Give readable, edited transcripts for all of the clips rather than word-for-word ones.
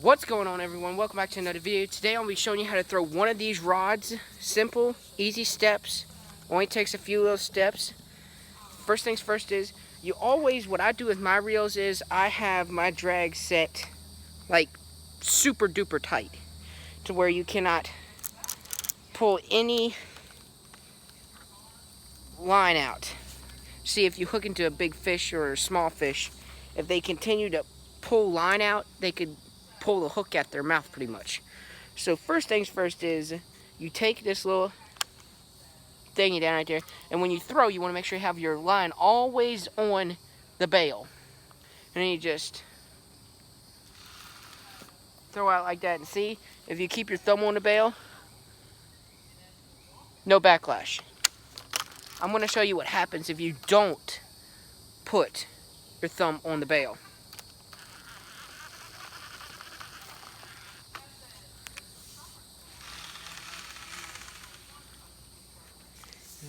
What's going on, everyone? Welcome back to another video. Today I'll be showing you how to throw one of these rods. Simple, easy steps. Only takes a few little steps. First things first is, what I do with my reels is I have my drag set like super duper tight to where you cannot pull any line out. See, if you hook into a big fish or a small fish, if they continue to pull line out, they could pull the hook at their mouth pretty much. So first things first is you take this little thingy down right there, and when you throw, you want to make sure you have your line always on the bail. And then you just throw out like that, and see, if you keep your thumb on the bail, no backlash. I'm going to show you what happens if you don't put your thumb on the bail.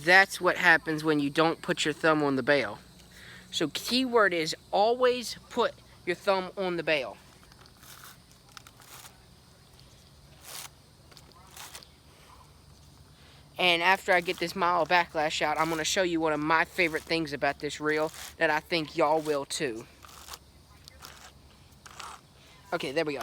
That's what happens when you don't put your thumb on the bail. So key word is always put your thumb on the bail. And after I get this mild backlash out, I'm going to show you one of my favorite things about this reel that I think y'all will too. Okay, there we go.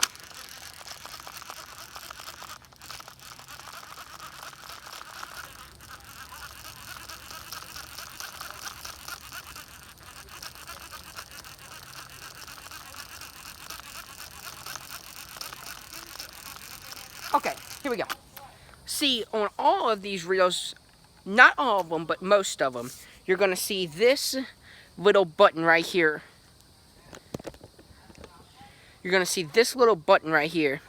Okay, here we go. See, on all of these reels, not all of them, but most of them, you're going to see this little button right here. You're going to see this little button right here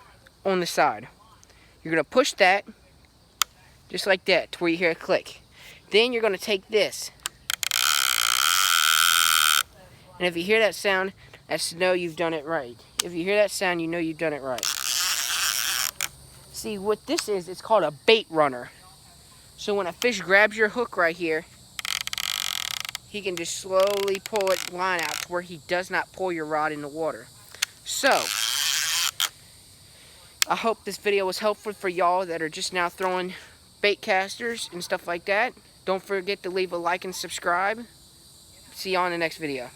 on the side. You're going to push that, just like that, to where you hear a click. Then you're going to take this. And if you hear that sound, that's to know you've done it right. If you hear that sound, you know you've done it right. See, what this is, it's called a bait runner. So when a fish grabs your hook right here, he can just slowly pull its line out to where he does not pull your rod in the water. So, I hope this video was helpful for y'all that are just now throwing bait casters and stuff like that. Don't forget to leave a like and subscribe. See y'all in the next video.